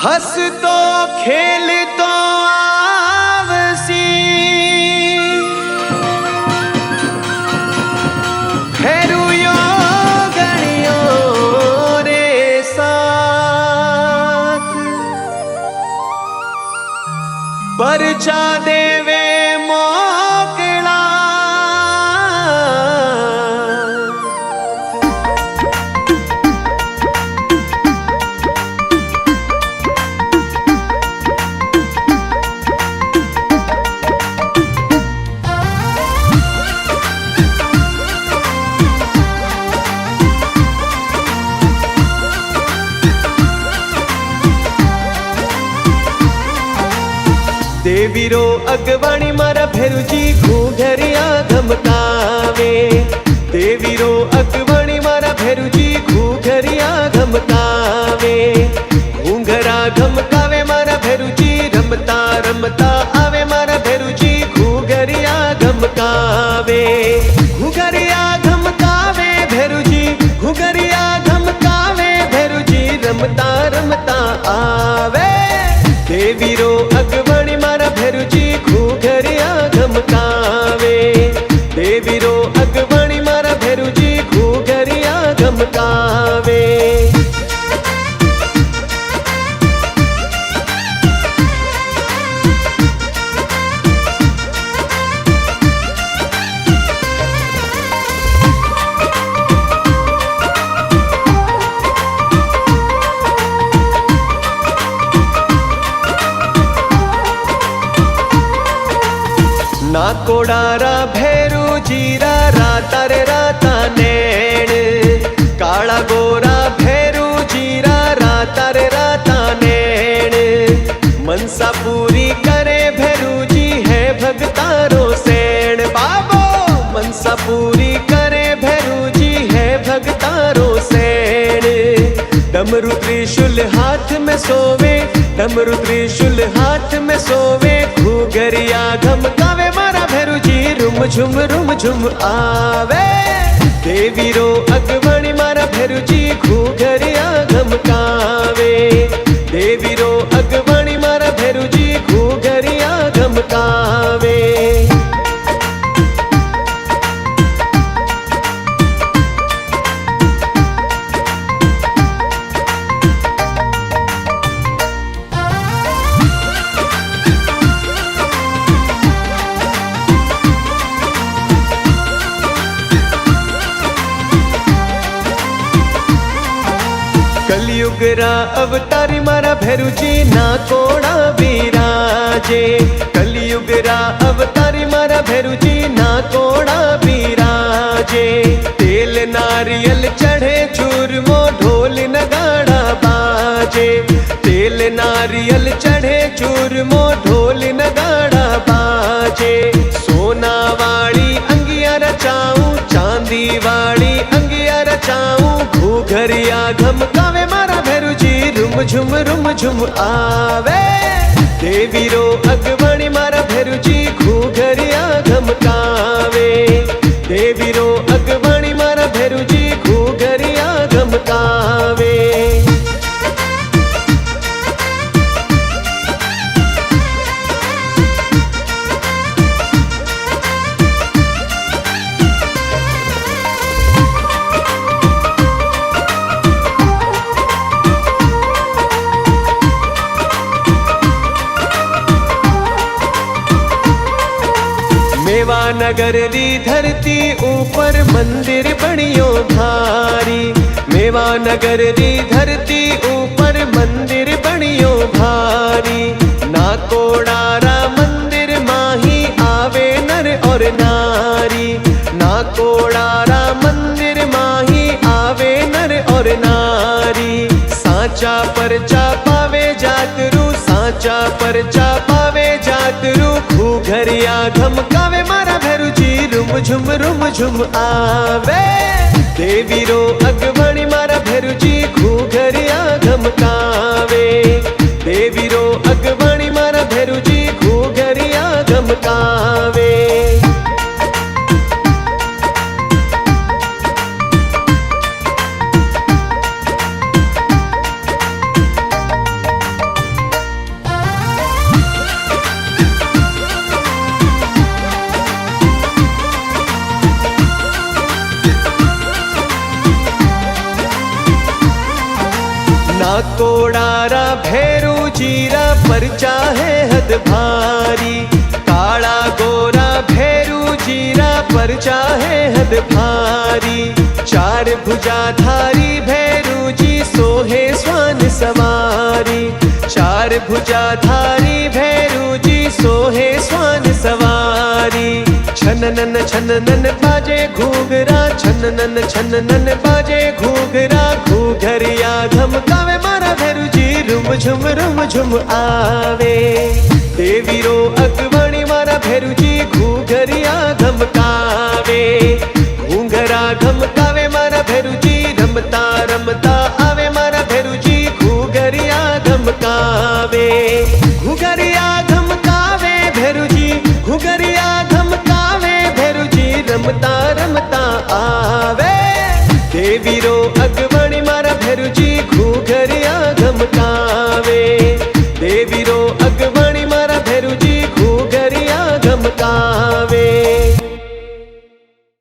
हस तो खेल तो आवसी फेरू यो गणियो रे साथ परचा देवे मोकला देवीरो अगवाणी मारा भेरुजी घूघरिया धमकावे देवीरो अगवाणी मारा भेरुजी घूघरिया धमकावे घूंघरा धमकावे मारा भेरुजी रमता रमता आवे मारा भेरुजी घूघरिया धमकावे घूघरिया धमकावे भेरुजी घूघरिया धमकावे भेरुजी रमता रमता आवे देवीरो अगवाणी मारा भेरुजी घूघरिया धमकावे देवीरो अगवाणी मारा भेरुजी घूघरिया धमकावे ना कोडारा भेरू जीरा राता रे राता नैण काला गोरा भेरू जीरा राता रे राता नैण मनसा पूरी करे भेरू जी है भगतारो सैण बाबो मनसा पूरी करे भेरू जी है भगतारो सैण डमरू त्रिशूल हाथ में सोवे डमरू त्रिशूल हाथ में सोवे घूघरिया धमकावे मारा भेरुजी रुम झुम आवे देवीरो अगवाणी मारा भेरुजी घूघरिया धमकावे देवीरो अगवाणी मारा भेरुजी घूघरिया धमकावे कलयुगरा अवतारी मारा भेरुजी ना कोड़ा बिराजे कलयुगरा अवतारी मारा भेरुजी ना कोड़ा बिराजे तेल नारियल चढ़े चूरमो ढोल नगाड़ा बाजे तेल नारियल चढ़े चूरमो ढोल नगाड़ा बाजे सोना वाली अंगिया रचाऊं चांदी वाली अंगिया रचाऊं घूघरिया धमकावे मारा भेरुजी रुम झुम आवे देवीरो अगवाणी मारा भेरुजी घूघरिया धमकावे देवीरो अगवाणी मारा भेरुजी घूघरिया धमकावे मेवानगर री धरती ऊपर मंदिर बनियो भारी मेवानगर री धरती ऊपर मंदिर बनियो भारी ना कोडारा मंदिर माही आवे नर और नारी ना कोडारा मंदिर माही आवे नर और नारी साचा परचा पावे जातरू साचा परचा पावे जातरू घूघरिया धमकावे मारा भेरुजी रुम झुम आवे देवीरो अगवाणी मारा भेरुजी घूघरिया धमकावे देवीरो अगवाणी मारा भेरुजी घूघरिया धमकावे कोड़ारा भैरू जीरा परचा है हद भारी, काला गोरा भैरू जीरा परचा है हद भारी। चार भुजा धारी भैरू जी सोहे स्वान सवारी, चार भुजा धारी भैरू जी सोहे स्वान सवारी। छननन छननन बाजे घूघरा, छननन छननन बाजे घूघरा, घूघरिया धमकावे मारा भैरू जी रुम झुम आवे। देवी रो अगवाणी मारा भैरू जी घूघरिया धमकावे, घूंघरा धमकावे मारा भैरू जी रमता रमता आवे मारा भैरू जी घूघरिया धमकावे। घूघरिया धमकावे भैरू जी, घूघरिया धमकावे भैरू जी रमता रमता आवे। देवी रो अगवाणी मारा भैरू जी घूघरिया धमकावे, देवी रो अगवाणी मारा भैरू जी घूघरिया धमकावे।